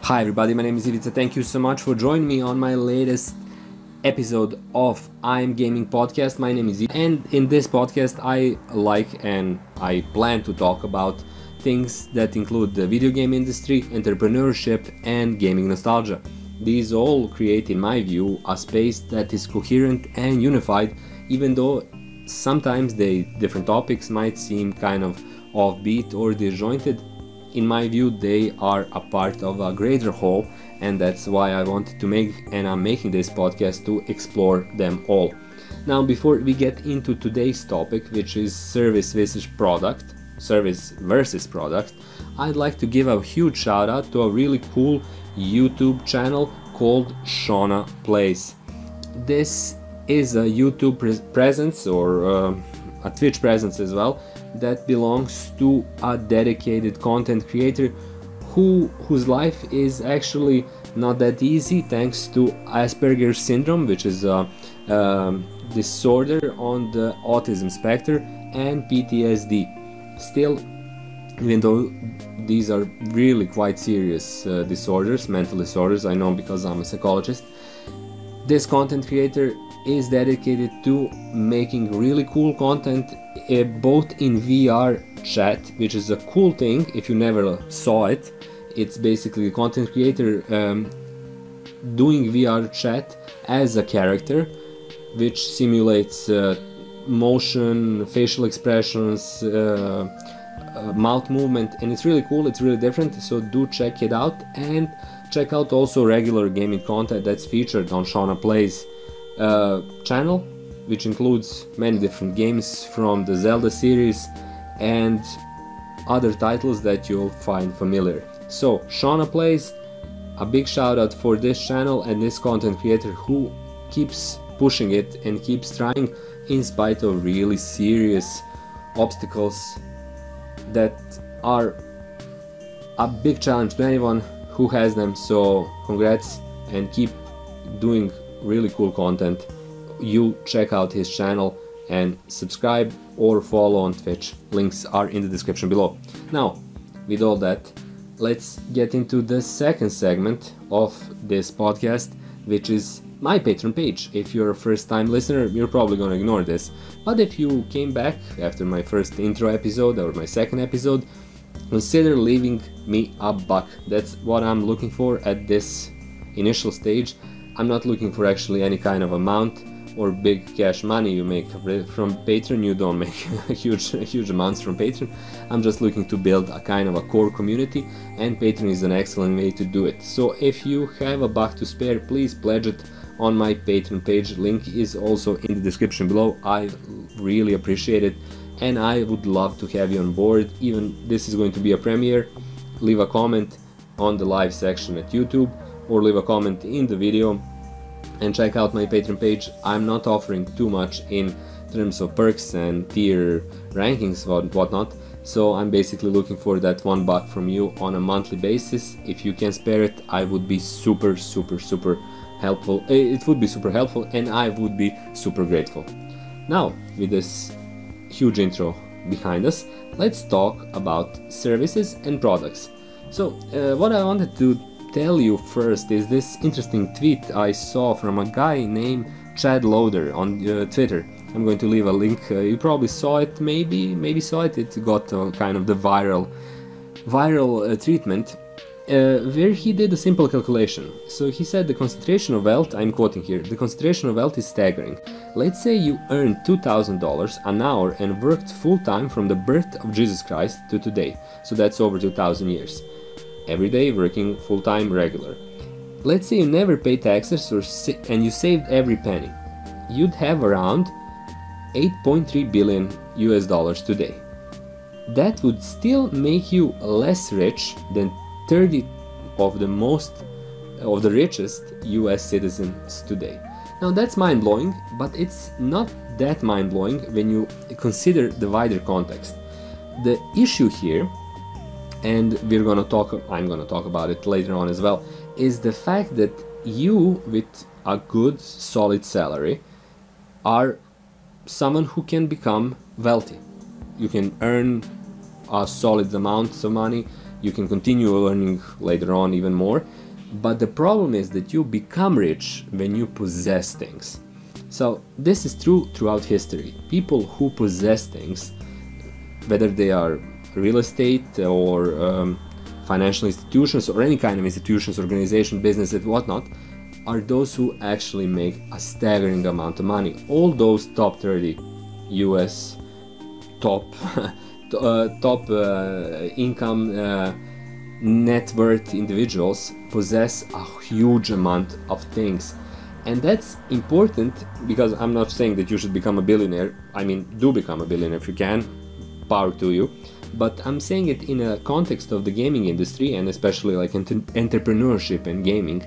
Hi everybody, my name is Ivica. Thank you so much for joining me on my latest episode of I'm Gaming Podcast. My name is Ivica, and in this podcast I plan to talk about things that include the video game industry, entrepreneurship and gaming nostalgia. These all create, in my view, a space that is coherent and unified, even though sometimes the different topics might seem kind of offbeat or disjointed. In my view, they are a part of a greater whole, and that's why I wanted to I'm making this podcast to explore them all. Now, before we get into today's topic, which is service versus product, I'd like to give a huge shout out to a really cool YouTube channel called Shoutout Plays. This is a YouTube presence or a Twitch presence as well that belongs to a dedicated content creator whose life is actually not that easy thanks to Asperger's syndrome, which is a disorder on the autism spectrum, and PTSD. Still, even though these are really quite serious disorders, mental disorders, I know because I'm a psychologist, this content creator is dedicated to making really cool content both in VR chat, which is a cool thing. If you never saw it, it's basically a content creator doing VR chat as a character, which simulates motion, facial expressions, mouth movement, and it's really cool, it's really different, so do check it out. And check out also regular gaming content that's featured on Shoutout Plays channel, which includes many different games from the Zelda series and other titles that you'll find familiar. So Shoutout Plays, a big shout out for this channel and this content creator who keeps pushing it and keeps trying in spite of really serious obstacles that are a big challenge to anyone who has them. So congrats and keep doing really cool content. You check out his channel and subscribe or follow on Twitch. Links are in the description below. Now, with all that, let's get into the second segment of this podcast, which is my Patreon page. If you're a first-time listener, you're probably gonna ignore this, but if you came back after my first intro episode or my second episode, consider leaving me a buck. That's what I'm looking for at this initial stage. I'm not looking for actually any kind of amount or big cash money you make from Patreon. You don't make huge amounts from Patreon. I'm just looking to build a kind of a core community, and Patreon is an excellent way to do it. So if you have a buck to spare, please pledge it on my Patreon page. Link is also in the description below. I really appreciate it, and I would love to have you on board. Even this is going to be a premiere. Leave a comment on the live section at YouTube, or leave a comment in the video, and check out my Patreon page. I'm not offering too much in terms of perks and tier rankings and whatnot, so I'm basically looking for that $1 from you on a monthly basis. If you can spare it, I would be super helpful. It would be super helpful, and I would be super grateful. Now, with this huge intro behind us, let's talk about services and products. So what I wanted to tell you first is this interesting tweet I saw from a guy named Chad Loader on Twitter. I'm going to leave a link. You probably saw it, maybe saw it. It got kind of the viral treatment, where he did a simple calculation. So he said the concentration of wealth, I'm quoting here, the concentration of wealth is staggering. Let's say you earned $2,000 an hour and worked full-time from the birth of Jesus Christ to today. So that's over 2,000 years. Every day working full-time regular. Let's say you never paid taxes and you saved every penny. You'd have around $8.3 billion today. That would still make you less rich than 30 of the richest US citizens today. Now that's mind-blowing, but it's not that mind-blowing when you consider the wider context. The issue here, and I'm gonna talk about it later on as well, is the fact that you, with a good solid salary, are someone who can become wealthy. You can earn a solid amount of money You can continue earning later on even more. But the problem is that you become rich when you possess things. So this is true throughout history. People who possess things, whether they are real estate or financial institutions or any kind of institutions, organization, business, and whatnot, are those who actually make a staggering amount of money. All those top 30 US top income net worth individuals possess a huge amount of things. And that's important, because I'm not saying that you should become a billionaire. I mean, do become a billionaire if you can, power to you. But I'm saying it in a context of the gaming industry, and especially like entrepreneurship and gaming.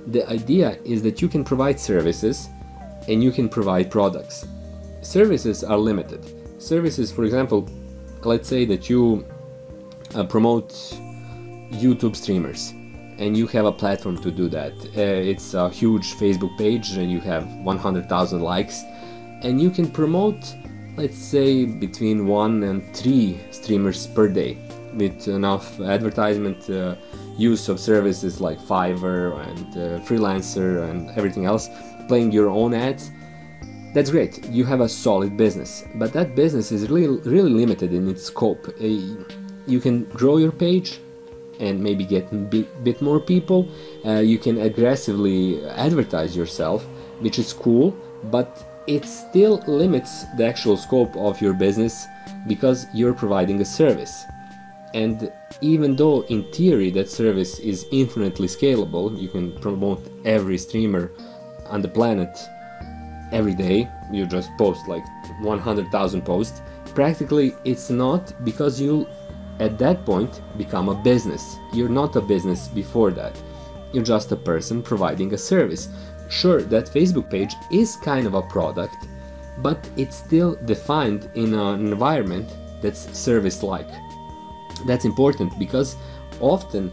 The idea is that you can provide services and you can provide products. Services are limited. Services, for example, let's say that you promote YouTube streamers and you have a platform to do that. It's a huge Facebook page and you have 100,000 likes, and you can promote, let's say, between 1 and 3 streamers per day with enough advertisement, use of services like Fiverr and Freelancer and everything else, playing your own ads. That's great. You have a solid business, but that business is really limited in its scope. You can grow your page and maybe get a bit more people. You can aggressively advertise yourself, which is cool, but it still limits the actual scope of your business because you're providing a service. And even though in theory that service is infinitely scalable, you can promote every streamer on the planet every day, you just post like 100,000 posts, practically it's not, because you at that point become a business. You're not a business before that. You're just a person providing a service. Sure, that Facebook page is kind of a product, but it's still defined in an environment that's service-like. That's important because often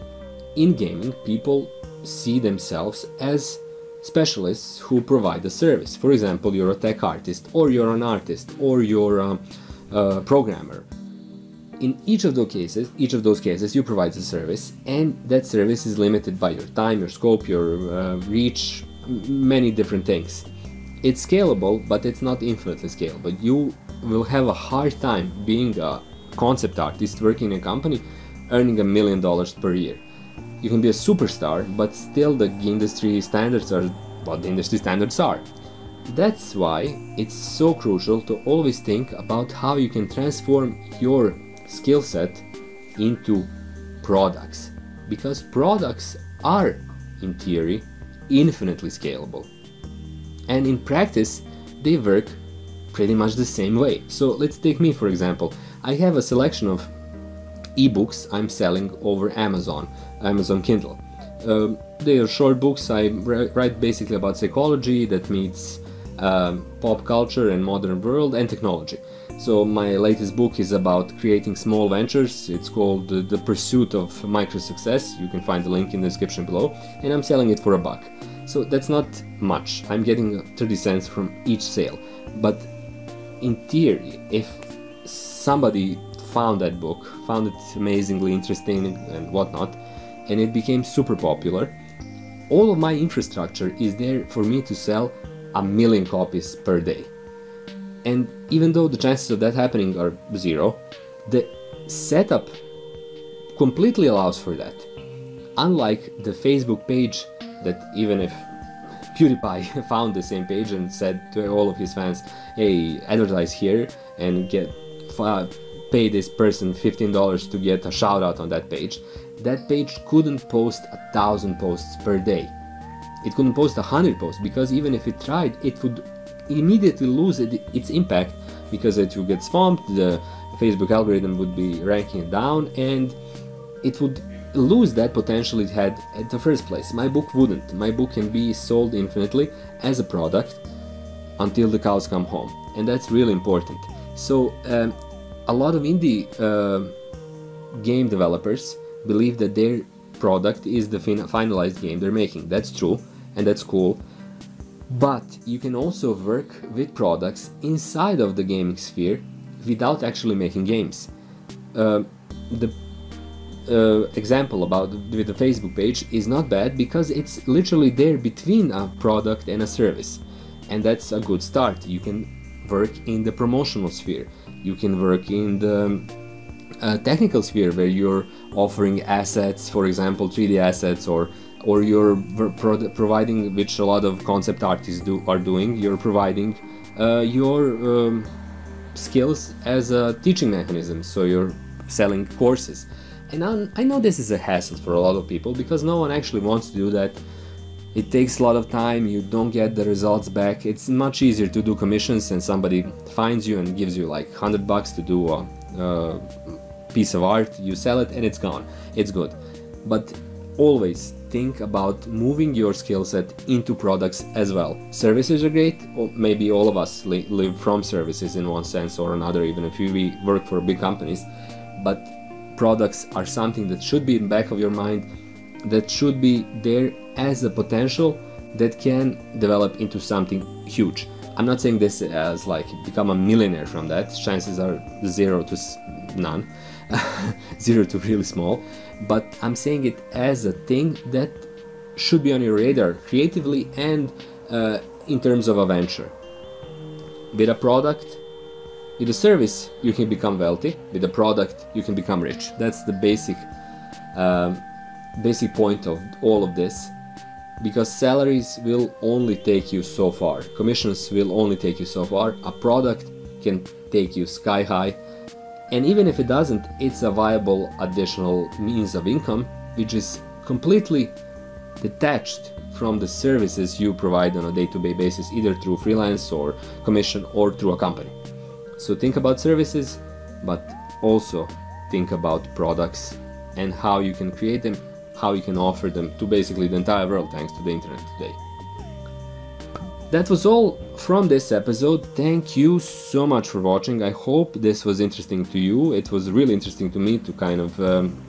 in gaming people see themselves as specialists who provide a service. For example, you're a tech artist, or you're an artist, or you're a programmer. In each of those cases, you provide a service, and that service is limited by your time, your scope, your reach, many different things. It's scalable, but it's not infinitely scalable. You will have a hard time being a concept artist working in a company earning $1 million per year. You can be a superstar, but still the industry standards are what the industry standards are. That's why it's so crucial to always think about how you can transform your skill set into products, because products are, in theory, infinitely scalable, and in practice they work pretty much the same way. So let's take me for example. I have a selection of ebooks I'm selling over Amazon Kindle. They are short books. I write basically about psychology that meets pop culture and modern world and technology. So my latest book is about creating small ventures. It's called The Pursuit of Micro Success. You can find the link in the description below, and I'm selling it for $1. So that's not much. I'm getting 30 cents from each sale. But in theory, if somebody found that book, found it amazingly interesting and whatnot, and it became super popular, all of my infrastructure is there for me to sell 1 million copies per day. And even though the chances of that happening are 0, the setup completely allows for that. Unlike the Facebook page, that even if PewDiePie found the same page and said to all of his fans, hey, advertise here and pay this person $15 to get a shout out on that page couldn't post 1,000 posts per day. It couldn't post 100 posts, because even if it tried, it would immediately lose its impact, because it would get swamped, the Facebook algorithm would be ranking it down, and it would lose that potential it had at the first place. My book wouldn't. My book can be sold infinitely as a product until the cows come home, and that's really important. So a lot of indie game developers believe that their product is the finalized game they're making. That's true, and that's cool. But you can also work with products inside of the gaming sphere without actually making games. The example about with the Facebook page is not bad because it's literally there between a product and a service, and that's a good start. You can work in the promotional sphere, you can work in the technical sphere where you're offering assets, for example 3D assets, or you're providing, which a lot of concept artists are doing, you're providing your skills as a teaching mechanism, so you're selling courses. And I know this is a hassle for a lot of people because no one actually wants to do that. It takes a lot of time, you don't get the results back. It's much easier to do commissions and somebody finds you and gives you like $100 to do a piece of art, you sell it and it's gone. It's good. But always think about moving your skill set into products as well. Services are great, or maybe all of us live from services in one sense or another, even if we work for big companies. But products are something that should be in the back of your mind, that should be there as a potential that can develop into something huge. I'm not saying this as like become a millionaire from that, chances are 0 to none, 0 to really small, but I'm saying it as a thing that should be on your radar creatively and in terms of a venture. With a product, with a service, you can become wealthy. With a product, you can become rich. That's the basic point of all of this, because salaries will only take you so far. Commissions will only take you so far. A product can take you sky high. And even if it doesn't, it's a viable additional means of income, which is completely detached from the services you provide on a day-to-day basis, either through freelance or commission or through a company. So think about services, but also think about products and how you can create them, how you can offer them to basically the entire world thanks to the internet today. That was all from this episode. Thank you so much for watching. I hope this was interesting to you. It was really interesting to me to kind of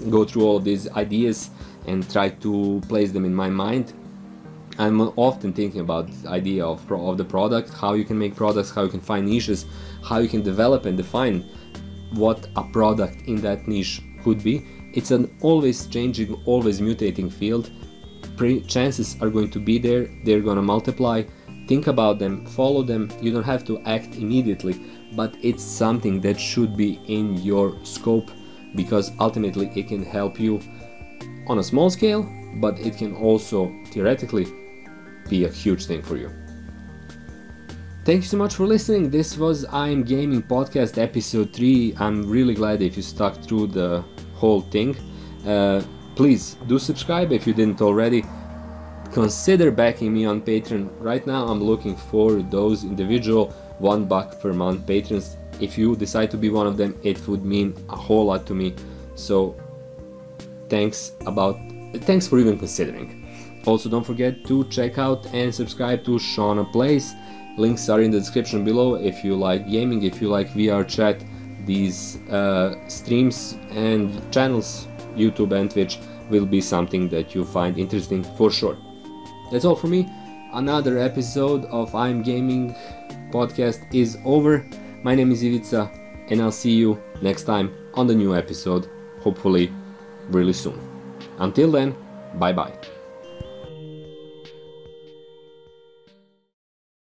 go through all of these ideas and try to place them in my mind. I'm often thinking about the idea of the product, how you can make products, how you can find niches, how you can develop and define what a product in that niche could be. It's an always changing, always mutating field. Chances are going to be there, they're going to multiply. Think about them, follow them. You don't have to act immediately, but it's something that should be in your scope, because ultimately it can help you on a small scale, but it can also theoretically be a huge thing for you. Thank you so much for listening. This was I'm Gaming Podcast episode 3. I'm really glad if you stuck through the whole thing. Please do subscribe if you didn't already. Consider backing me on Patreon. Right now I'm looking for those individual $1 per month patrons. If you decide to be one of them, it would mean a whole lot to me. So thanks for even considering. Also, don't forget to check out and subscribe to Shoutout Plays. Links are in the description below. If you like gaming, if you like VR chat, these streams and channels, YouTube and Twitch, will be something that you find interesting for sure. That's all for me. Another episode of I'm Gaming Podcast is over. My name is Ivica, and I'll see you next time on the new episode, hopefully really soon. Until then, bye bye.